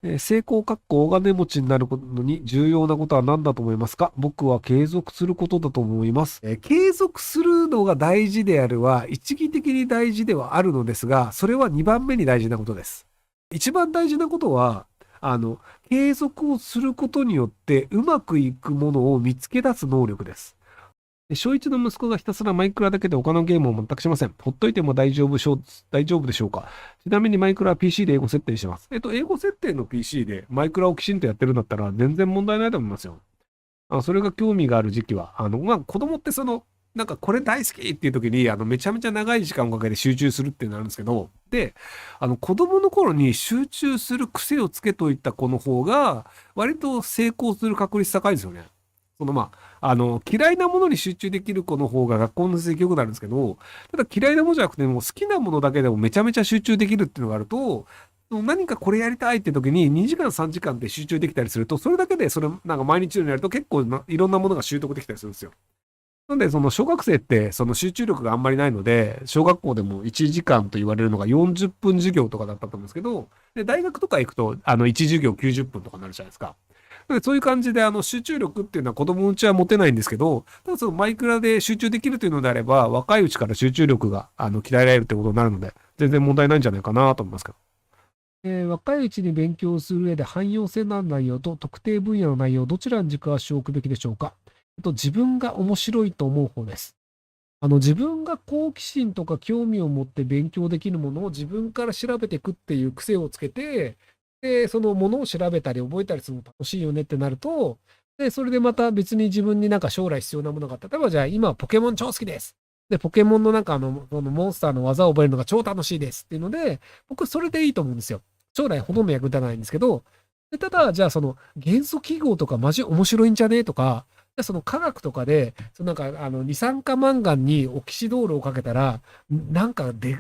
成功大金持ちになるのに重要なことは何だと思いますか？僕は継続することだと思います。継続するのが大事であるは一義的に大事ではあるのですが、それは2番目に大事なことです。一番大事なことは、あの、継続をすることによってうまくいくものを見つけ出す能力です。小一の息子がひたすらマイクラだけで他のゲームを全くしません。ほっといても大丈夫でしょうか？ちなみにマイクラは PC で英語設定してます。英語設定の PC でマイクラをきちんとやってるんだったら全然問題ないと思いますよ。それが興味がある時期は。子供ってなんかこれ大好きっていう時に、めちゃめちゃ長い時間をかけて集中するっていうのがあるんですけど、で、子供の頃に集中する癖をつけといた子の方が、割と成功する確率高いんですよね。嫌いなものに集中できる子の方が学校の成績良くなるんですけど、ただ嫌いなものじゃなくても好きなものだけでもめちゃめちゃ集中できるっていうのがあると、何かこれやりたいって時に2時間3時間で集中できたりすると、それだけでなんか毎日のようにやると結構いろんなものが習得できたりするんですよ。なんで、その小学生ってその集中力があんまりないので、小学校でも1時間と言われるのが40分授業とかだったと思うんですけど、で、大学とか行くと、1授業90分とかになるじゃないですか。でそういう感じで、集中力っていうのは子供のうちは持てないんですけど、ただそのマイクラで集中できるというのであれば、若いうちから集中力が、鍛えられるってことになるので、全然問題ないんじゃないかなと思いますけど。若いうちに勉強する上で汎用性のある内容と特定分野の内容、どちらに軸足を置くべきでしょうか？自分が面白いと思う方です。自分が好奇心とか興味を持って勉強できるものを自分から調べていくっていう癖をつけて、で、そのものを調べたり覚えたりするの楽しいよねってなると、で、それでまた別に自分になんか将来必要なものがあった。例えばじゃあ今はポケモン超好きです。で、ポケモンのなんかそのモンスターの技を覚えるのが超楽しいですっていうので、僕それでいいと思うんですよ。将来ほとんど役立たないんですけど、でただ、じゃあその元素記号とかマジ面白いんじゃねとか、でその科学とかで、そのなんか二酸化マンガンにオキシドールをかけたら、なんかで、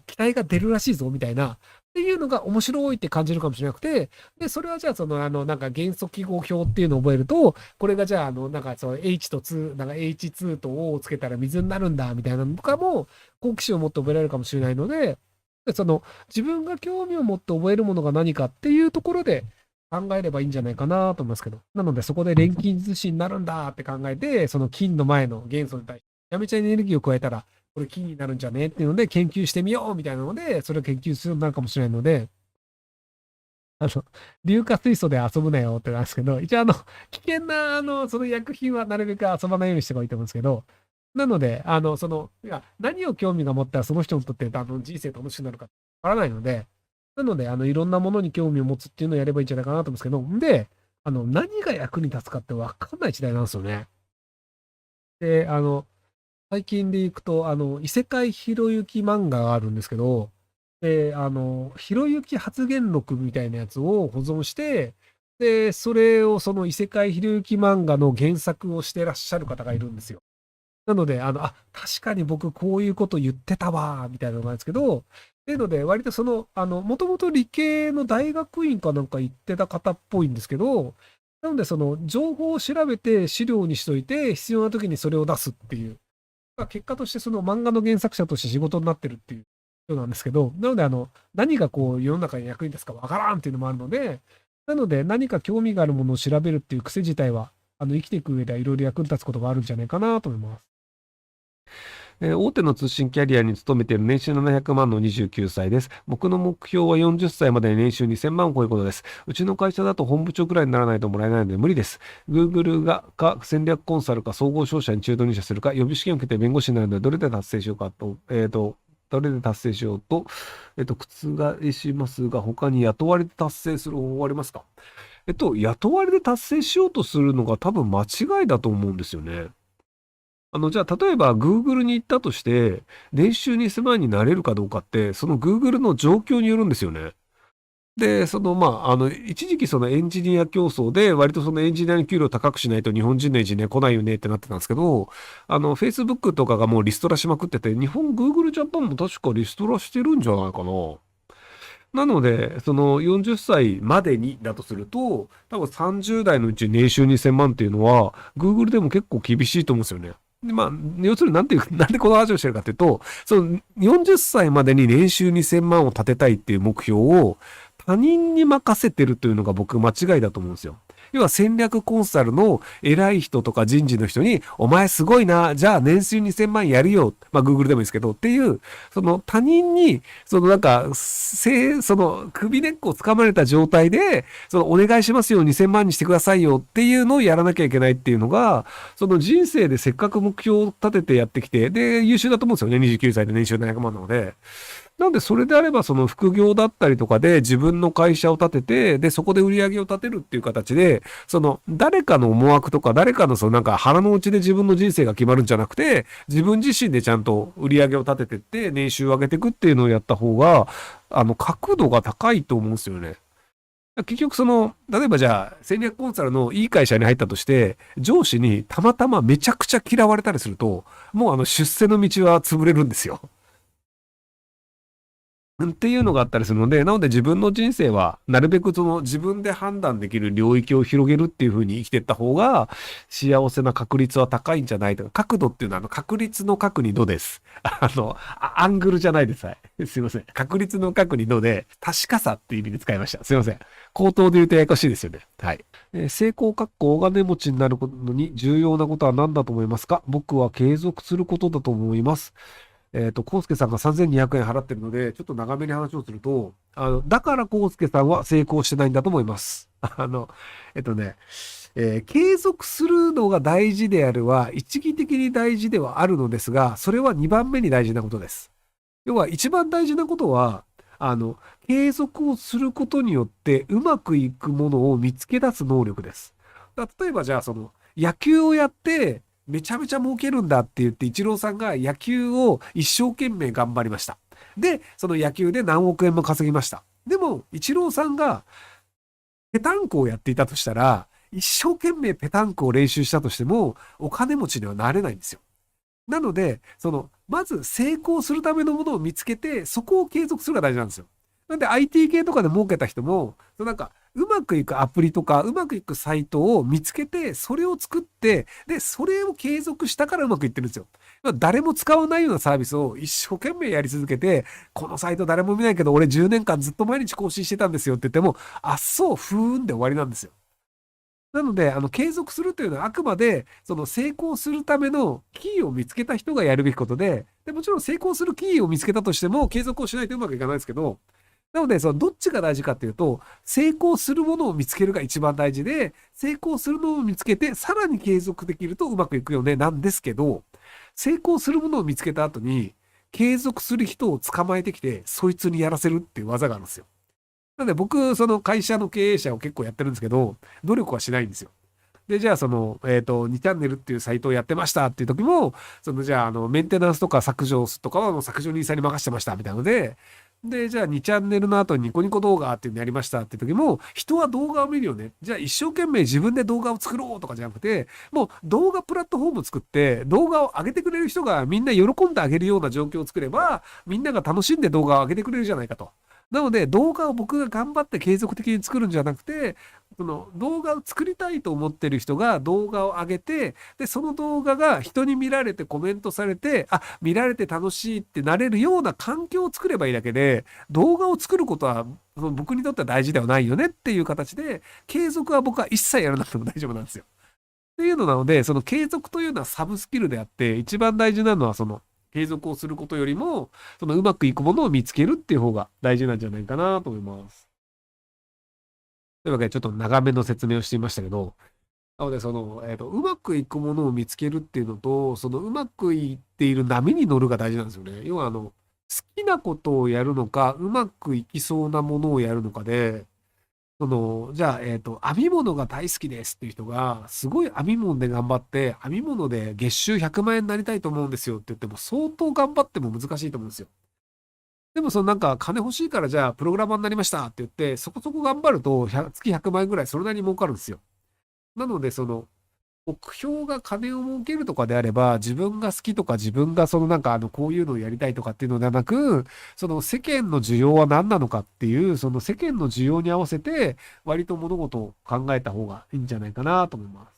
気体が出るらしいぞみたいな、っていうのが面白いって感じるかもしれなくて、で、それはじゃあなんか元素記号表っていうのを覚えると、これがじゃあなんかその H と2、なんか H2 と O をつけたら水になるんだみたいなのとかも、好奇心を持って覚えられるかもしれないので、で自分が興味を持って覚えるものが何かっていうところで考えればいいんじゃないかなと思いますけど。なので、そこで錬金術師になるんだって考えて、その金の前の元素に対して、めちゃめちゃエネルギーを加えたら、これ金になるんじゃねっていうので、研究してみようみたいなので、それを研究するようになるかもしれないので、あの、硫化水素で遊ぶなよってなんですけど、一応危険な、その薬品はなるべく遊ばないようにしておいてもいいと思うんですけど、なので、いや、何を興味が持ったらその人にとって、人生楽しくなるかわからないので、なので、いろんなものに興味を持つっていうのをやればいいんじゃないかなと思うんですけど、で、何が役に立つかって分かんない時代なんですよね。で、最近でいくと、異世界ひろゆき漫画があるんですけど、で、ひろゆき発言録みたいなやつを保存して、で、それをその異世界ひろゆき漫画の原作をしてらっしゃる方がいるんですよ。なので、確かに僕こういうこと言ってたわ、みたいなのがあるんですけど、っていうので、割ともともと理系の大学院かなんか行ってた方っぽいんですけど、なので、情報を調べて資料にしといて、必要な時にそれを出すっていう。結果としてその漫画の原作者として仕事になってるっていうことなんですけど、なので何がこう世の中に役に立つかわからんっていうのもあるので、なので何か興味があるものを調べるっていう癖自体は、生きていく上ではいろいろ役に立つことがあるんじゃないかなと思います。大手の通信キャリアに勤めている年収700万の29歳です。僕の目標は40歳までに年収2000万を超えることです。うちの会社だと本部長くらいにならないともらえないので無理です。Google か戦略コンサルか総合商社に中途入社するか予備試験を受けて弁護士になるのでどれで達成しようかと、どれで達成しようと、覆しますが、他に雇われで達成する方法ありますか？雇われで達成しようとするのが多分間違いだと思うんですよね。じゃあ、例えば Google に行ったとして、年収2000万になれるかどうかって、その Google の状況によるんですよね。で、一時期そのエンジニア競争で、割とそのエンジニアの給料高くしないと日本人のエンジニア来ないよねってなってたんですけど、Facebook とかがもうリストラしまくってて、日本 Google ジャパンも確かリストラしてるんじゃないかな。なので、その40歳までにだとすると、多分30代のうち年収2000万っていうのは、Google でも結構厳しいと思うんですよね。で、要するになんていう、なんでこの話をしてるかっていうと、その40歳までに年収2000万を立てたいっていう目標を他人に任せてるというのが僕間違いだと思うんですよ。要は戦略コンサルの偉い人とか人事の人に、お前すごいな、じゃあ年収2000万やるよ。まあ Google でもいいですけど、っていう、その他人に、そのなんか、その首根っこを掴まれた状態で、そのお願いしますよ、2000万にしてくださいよっていうのをやらなきゃいけないっていうのが、その人生でせっかく目標を立ててやってきて、で、優秀だと思うんですよね。29歳で年収700万なので。なんでそれであればその副業だったりとかで自分の会社を立てて、で、そこで売り上げを立てるっていう形で、その誰かの思惑とか誰かのそのなんか腹の内で自分の人生が決まるんじゃなくて、自分自身でちゃんと売り上げを立ててって年収を上げていくっていうのをやった方が、角度が高いと思うんですよね。結局その、例えばじゃあ戦略コンサルのいい会社に入ったとして、上司にたまたまめちゃくちゃ嫌われたりすると、もう出世の道は潰れるんですよ。っていうのがあったりするので、なので自分の人生は、なるべくその自分で判断できる領域を広げるっていう風に生きていった方が、幸せな確率は高いんじゃないとか、角度っていうのは確率の角に度です。アングルじゃないです。はい。すいません。確率の角に度で、確かさっていう意味で使いました。すいません。口頭で言うとややこしいですよね。はい。成功大金持ちになるのに重要なことは何だと思いますか？僕は継続することだと思います。コウスケさんが3200円払ってるので、ちょっと長めに話をすると、だからコウスケさんは成功してないんだと思います。えっとね、継続するのが大事であるは、一義的に大事ではあるのですが、それは2番目に大事なことです。要は一番大事なことは、継続をすることによってうまくいくものを見つけ出す能力です。例えばじゃあ野球をやってめちゃめちゃ儲けるんだって言って、イチローさんが野球を一生懸命頑張りました。で、その野球で何億円も稼ぎました。でも、イチローさんがペタンコをやっていたとしたら、一生懸命ペタンコを練習したとしても、お金持ちにはなれないんですよ。なので、まず成功するためのものを見つけて、そこを継続するのが大事なんですよ。なんで IT 系とかで儲けた人も、なんか、うまくいくアプリとか、うまくいくサイトを見つけて、それを作って、で、それを継続したからうまくいってるんですよ。誰も使わないようなサービスを一生懸命やり続けて、このサイト誰も見ないけど、俺10年間ずっと毎日更新してたんですよって言っても、あ、そう、ふーんで終わりなんですよ。なので、継続するというのはあくまで、その成功するためのキーを見つけた人がやるべきことで、もちろん成功するキーを見つけたとしても、継続をしないとうまくいかないですけど、なので、どっちが大事かっていうと、成功するものを見つけるが一番大事で、成功するのを見つけて、さらに継続できるとうまくいくよね、なんですけど、成功するものを見つけた後に、継続する人を捕まえてきて、そいつにやらせるっていう技があるんですよ。なので僕、その会社の経営者を結構やってるんですけど、努力はしないんですよ。で、じゃあ2チャンネルっていうサイトをやってましたっていう時も、じゃあメンテナンスとか削除とかはもう削除人さんに任せてましたみたいなので、で、じゃあ2チャンネルの後にニコニコ動画っていうのやりましたって時も、人は動画を見るよね。じゃあ一生懸命自分で動画を作ろうとかじゃなくて、もう動画プラットフォームを作って、動画を上げてくれる人がみんな喜んであげるような状況を作れば、みんなが楽しんで動画を上げてくれるじゃないかと。なので動画を僕が頑張って継続的に作るんじゃなくて、その動画を作りたいと思ってる人が動画を上げて、で、その動画が人に見られてコメントされて、あ、見られて楽しいってなれるような環境を作ればいいだけで、動画を作ることは僕にとっては大事ではないよねっていう形で、継続は僕は一切やらなくても大丈夫なんですよ。っていうのなので、その継続というのはサブスキルであって、一番大事なのは継続をすることよりも、うまくいくものを見つけるっていう方が大事なんじゃないかなと思います。というわけで、ちょっと長めの説明をしてみましたけど、なので、うまくいくものを見つけるっていうのと、うまくいっている波に乗るが大事なんですよね。要は、好きなことをやるのか、うまくいきそうなものをやるのかで、じゃあ、編み物が大好きですっていう人が、すごい編み物で頑張って、編み物で月収100万円になりたいと思うんですよって言っても、相当頑張っても難しいと思うんですよ。でもなんか金欲しいからじゃあプログラマーになりましたって言って、そこそこ頑張ると月100万円ぐらいそれなりに儲かるんですよ。なので目標が金を儲けるとかであれば、自分が好きとか自分がなんかこういうのをやりたいとかっていうのではなく、世間の需要は何なのかっていう、世間の需要に合わせて割と物事を考えた方がいいんじゃないかなと思います。